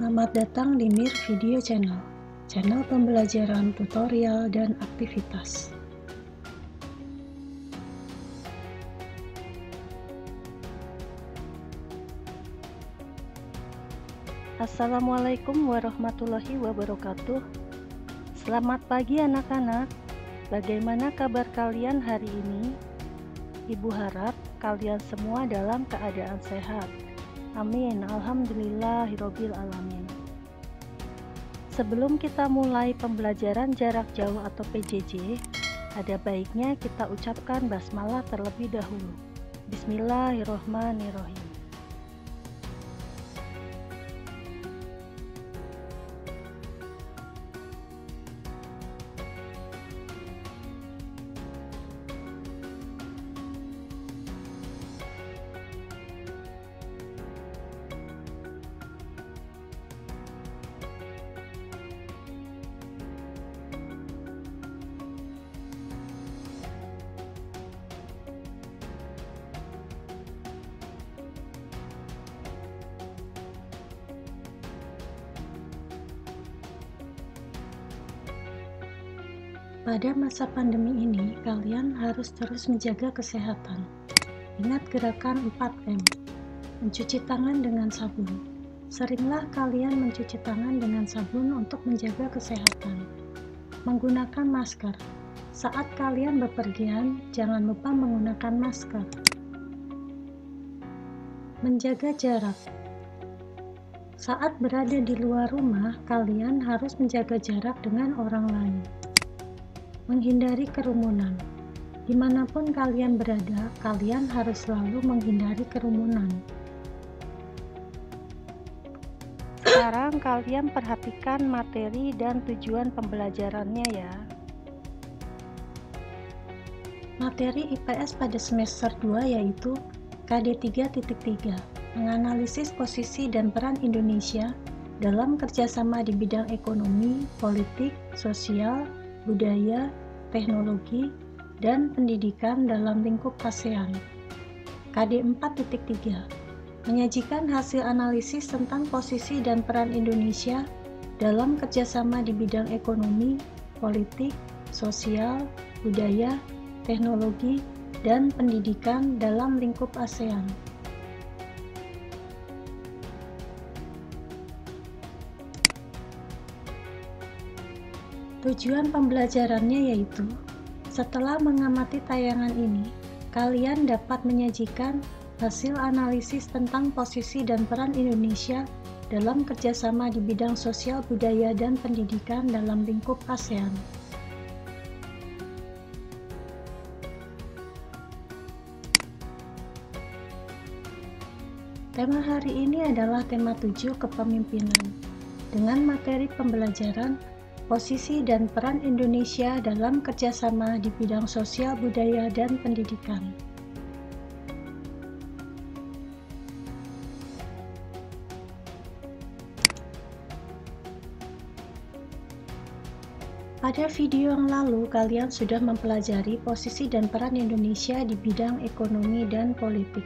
Selamat datang di Mir Video Channel, channel pembelajaran tutorial dan aktivitas. Assalamualaikum warahmatullahi wabarakatuh. Selamat pagi anak-anak. Bagaimana kabar kalian hari ini? Ibu harap kalian semua dalam keadaan sehat. Amin. Alhamdulillahirabbil alamin. Sebelum kita mulai pembelajaran jarak jauh atau PJJ, ada baiknya kita ucapkan basmalah terlebih dahulu. Bismillahirrahmanirrahim. Pada masa pandemi ini, kalian harus terus menjaga kesehatan. Ingat gerakan 4M. Mencuci tangan dengan sabun. Seringlah kalian mencuci tangan dengan sabun untuk menjaga kesehatan. Menggunakan masker. Saat kalian bepergian, jangan lupa menggunakan masker. Menjaga jarak. Saat berada di luar rumah, kalian harus menjaga jarak dengan orang lain. Menghindari kerumunan. Dimanapun kalian berada, kalian harus selalu menghindari kerumunan. Sekarang kalian perhatikan materi dan tujuan pembelajarannya ya. Materi IPS pada semester 2 yaitu KD 3.3, menganalisis posisi dan peran Indonesia dalam kerjasama di bidang ekonomi, politik, sosial, budaya, teknologi, dan pendidikan dalam lingkup ASEAN. KD 4.3 menyajikan hasil analisis tentang posisi dan peran Indonesia dalam kerjasama di bidang ekonomi, politik, sosial, budaya, teknologi, dan pendidikan dalam lingkup ASEAN. Tujuan pembelajarannya yaitu, setelah mengamati tayangan ini, kalian dapat menyajikan hasil analisis tentang posisi dan peran Indonesia dalam kerjasama di bidang sosial, budaya, dan pendidikan dalam lingkup ASEAN. Tema hari ini adalah tema 7 kepemimpinan, dengan materi pembelajaran posisi dan peran Indonesia dalam kerjasama di bidang sosial, budaya, dan pendidikan. Pada video yang lalu, kalian sudah mempelajari posisi dan peran Indonesia di bidang ekonomi dan politik.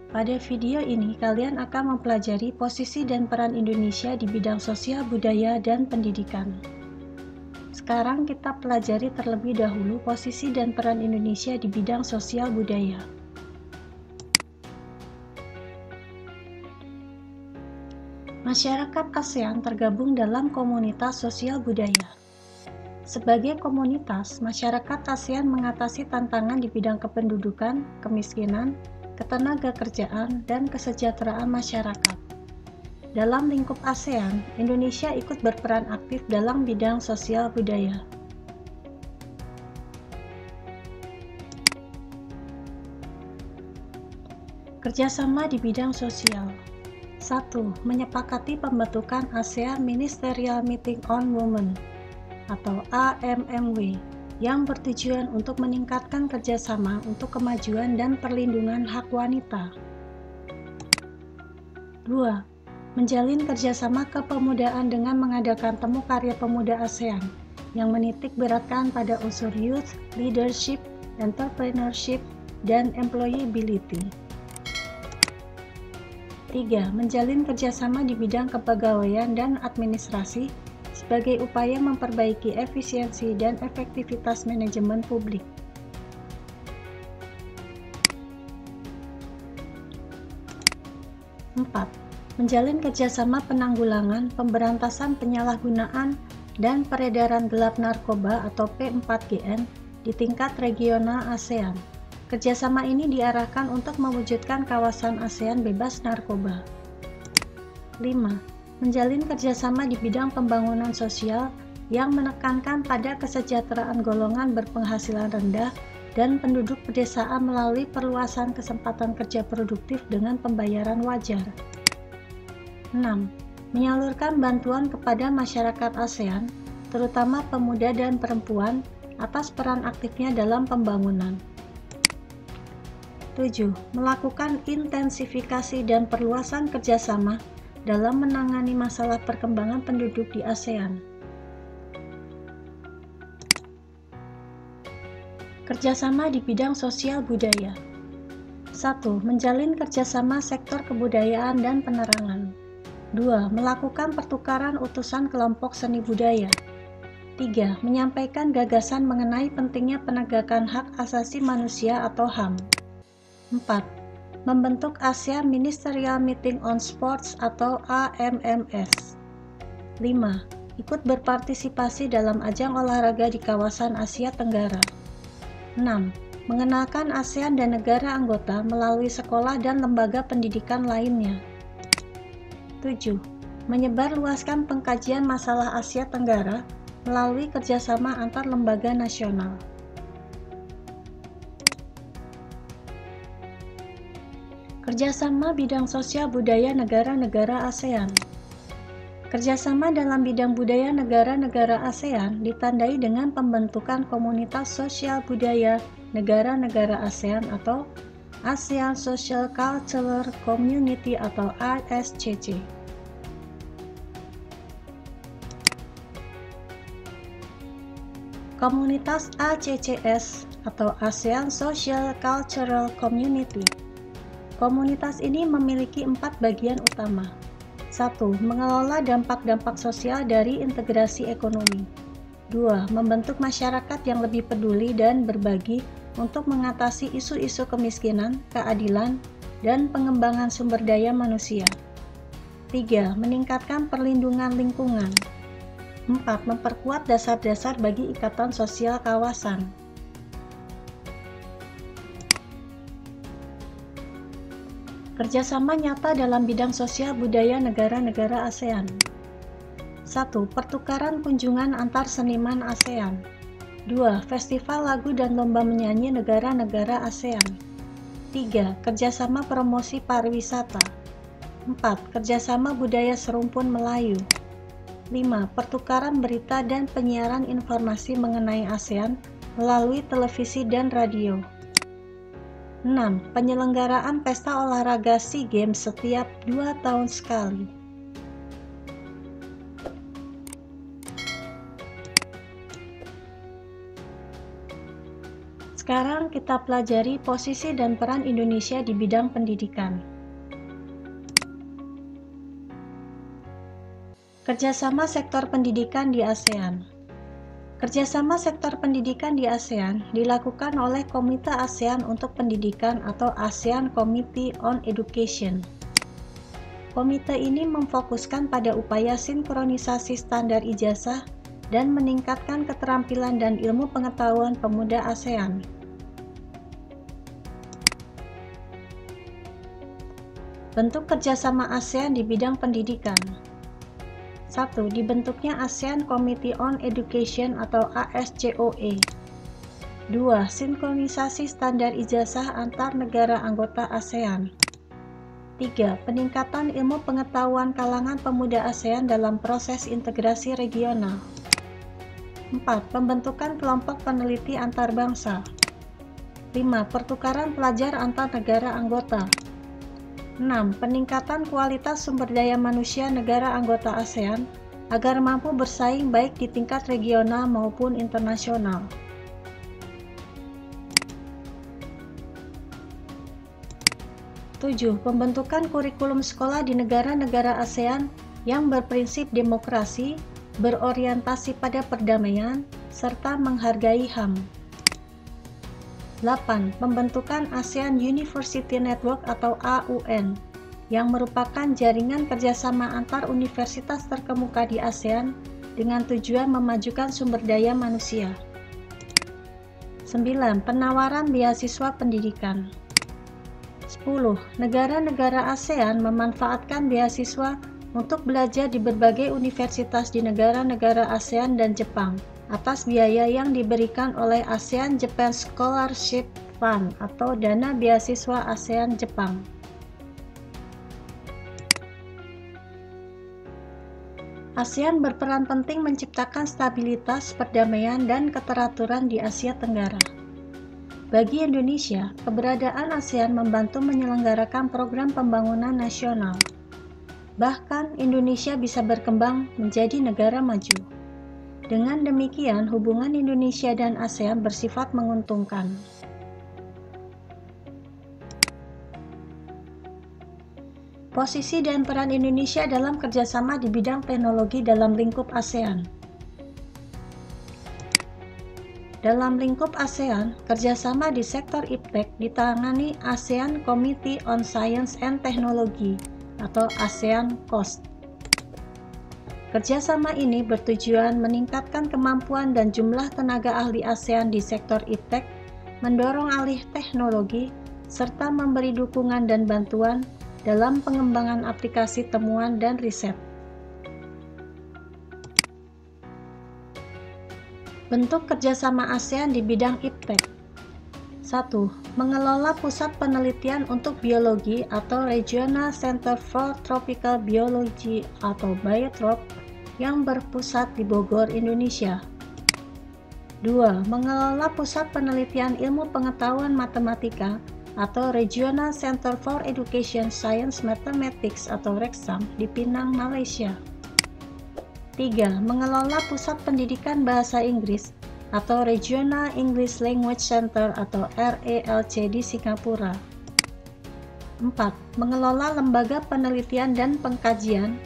Pada video ini, kalian akan mempelajari posisi dan peran Indonesia di bidang sosial, budaya, dan pendidikan. Sekarang kita pelajari terlebih dahulu posisi dan peran Indonesia di bidang sosial budaya. Masyarakat ASEAN tergabung dalam komunitas sosial budaya. Sebagai komunitas, masyarakat ASEAN mengatasi tantangan di bidang kependudukan, kemiskinan, ketenagakerjaan, dan kesejahteraan masyarakat. Dalam lingkup ASEAN, Indonesia ikut berperan aktif dalam bidang sosial budaya. Kerjasama di bidang sosial. 1. Menyepakati pembentukan ASEAN Ministerial Meeting on Women atau AMMW yang bertujuan untuk meningkatkan kerjasama untuk kemajuan dan perlindungan hak wanita. 2. Menjalin kerjasama kepemudaan dengan mengadakan temu karya pemuda ASEAN yang menitik beratkan pada unsur youth, leadership, entrepreneurship, dan employability. 3. Menjalin kerjasama di bidang kepegawaian dan administrasi sebagai upaya memperbaiki efisiensi dan efektivitas manajemen publik. 4. Menjalin kerjasama penanggulangan, pemberantasan penyalahgunaan, dan peredaran gelap narkoba atau P4GN di tingkat regional ASEAN. Kerjasama ini diarahkan untuk mewujudkan kawasan ASEAN bebas narkoba. 5. Menjalin kerjasama di bidang pembangunan sosial yang menekankan pada kesejahteraan golongan berpenghasilan rendah dan penduduk pedesaan melalui perluasan kesempatan kerja produktif dengan pembayaran wajar. 6. Menyalurkan bantuan kepada masyarakat ASEAN, terutama pemuda dan perempuan, atas peran aktifnya dalam pembangunan. 7. Melakukan intensifikasi dan perluasan kerjasama dalam menangani masalah perkembangan penduduk di ASEAN. Kerjasama di bidang sosial budaya. 1. Menjalin kerjasama sektor kebudayaan dan penerangan. 2. Melakukan pertukaran utusan kelompok seni budaya. 3. Menyampaikan gagasan mengenai pentingnya penegakan hak asasi manusia atau HAM. 4. Membentuk ASEAN Ministerial Meeting on Sports atau AMMS. 5. Ikut berpartisipasi dalam ajang olahraga di kawasan Asia Tenggara. 6. Mengenalkan ASEAN dan negara anggota melalui sekolah dan lembaga pendidikan lainnya. 7. Menyebarluaskan pengkajian masalah Asia Tenggara melalui kerjasama antar lembaga nasional. Kerjasama bidang sosial budaya negara-negara ASEAN. Kerjasama dalam bidang budaya negara-negara ASEAN ditandai dengan pembentukan komunitas sosial budaya negara-negara ASEAN atau ASEAN Social Cultural Community atau ASCC. Komunitas ACCS atau ASEAN Social Cultural Community. Komunitas ini memiliki 4 bagian utama. 1. Mengelola dampak-dampak sosial dari integrasi ekonomi. 2. Membentuk masyarakat yang lebih peduli dan berbagi untuk mengatasi isu-isu kemiskinan, keadilan, dan pengembangan sumber daya manusia. 3. Meningkatkan perlindungan lingkungan. 4. Memperkuat dasar-dasar bagi ikatan sosial kawasan. Kerjasama nyata dalam bidang sosial budaya negara-negara ASEAN. 1. Pertukaran kunjungan antar seniman ASEAN. 2. Festival lagu dan lomba menyanyi negara-negara ASEAN. 3. Kerjasama promosi pariwisata. 4. Kerjasama budaya serumpun Melayu. 5. Pertukaran berita dan penyiaran informasi mengenai ASEAN melalui televisi dan radio. 6. Penyelenggaraan pesta olahraga SEA Games setiap 2 tahun sekali. Sekarang kita pelajari posisi dan peran Indonesia di bidang pendidikan. Kerjasama sektor pendidikan di ASEAN. Kerjasama sektor pendidikan di ASEAN dilakukan oleh Komite ASEAN untuk Pendidikan atau ASEAN Committee on Education. Komite ini memfokuskan pada upaya sinkronisasi standar ijazah dan meningkatkan keterampilan dan ilmu pengetahuan pemuda ASEAN. Bentuk kerjasama ASEAN di bidang pendidikan. 1. Dibentuknya ASEAN Committee on Education atau ASCOE. 2. Sinkronisasi standar ijazah antar negara anggota ASEAN. 3. Peningkatan ilmu pengetahuan kalangan pemuda ASEAN dalam proses integrasi regional. 4. Pembentukan kelompok peneliti antar bangsa. 5. Pertukaran pelajar antar negara anggota. 6. Peningkatan kualitas sumber daya manusia negara anggota ASEAN agar mampu bersaing baik di tingkat regional maupun internasional. 7. Pembentukan kurikulum sekolah di negara-negara ASEAN yang berprinsip demokrasi, berorientasi pada perdamaian, serta menghargai HAM. 8. Pembentukan ASEAN University Network atau AUN, yang merupakan jaringan kerjasama antar universitas terkemuka di ASEAN dengan tujuan memajukan sumber daya manusia. 9. Penawaran beasiswa pendidikan. 10. Negara-negara ASEAN memanfaatkan beasiswa untuk belajar di berbagai universitas di negara-negara ASEAN dan Jepang atas biaya yang diberikan oleh ASEAN Japan Scholarship Fund atau dana beasiswa ASEAN Jepang. ASEAN berperan penting menciptakan stabilitas, perdamaian, dan keteraturan di Asia Tenggara. Bagi Indonesia, keberadaan ASEAN membantu menyelenggarakan program pembangunan nasional. Bahkan, Indonesia bisa berkembang menjadi negara maju. Dengan demikian, hubungan Indonesia dan ASEAN bersifat menguntungkan. Posisi dan peran Indonesia dalam kerjasama di bidang teknologi dalam lingkup ASEAN. Dalam lingkup ASEAN, kerjasama di sektor iptek ditangani ASEAN Committee on Science and Technology atau ASEAN COST. Kerjasama ini bertujuan meningkatkan kemampuan dan jumlah tenaga ahli ASEAN di sektor iptek, mendorong alih teknologi, serta memberi dukungan dan bantuan dalam pengembangan aplikasi temuan dan riset. Bentuk kerjasama ASEAN di bidang iptek. 1. Mengelola pusat penelitian untuk biologi atau Regional Center for Tropical Biology atau BioTrop yang berpusat di Bogor, Indonesia. 2. Mengelola pusat penelitian ilmu pengetahuan matematika atau Regional Center for Education Science Mathematics atau RECSAM di Penang, Malaysia. 3. Mengelola pusat pendidikan bahasa Inggris atau Regional English Language Center atau RELC di Singapura. 4. Mengelola lembaga penelitian dan pengkajian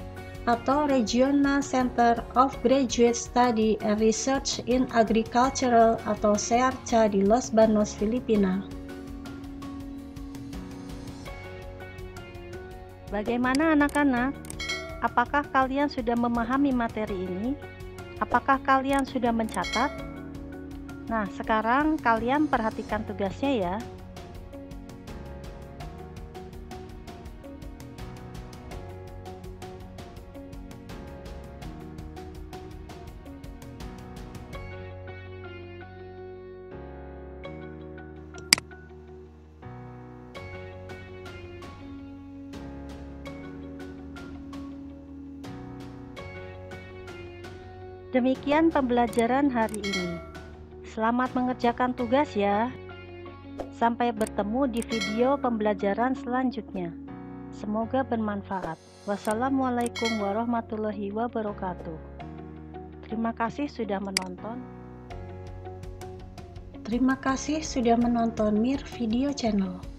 atau Regional Center of Graduate Study and Research in Agricultural atau SEARCA di Los Banos, Filipina. Bagaimana anak-anak? Apakah kalian sudah memahami materi ini? Apakah kalian sudah mencatat? Nah, sekarang kalian perhatikan tugasnya ya. Demikian pembelajaran hari ini. Selamat mengerjakan tugas ya. Sampai bertemu di video pembelajaran selanjutnya. Semoga bermanfaat. Wassalamualaikum warahmatullahi wabarakatuh. Terima kasih sudah menonton. Terima kasih sudah menonton Mir Video Channel.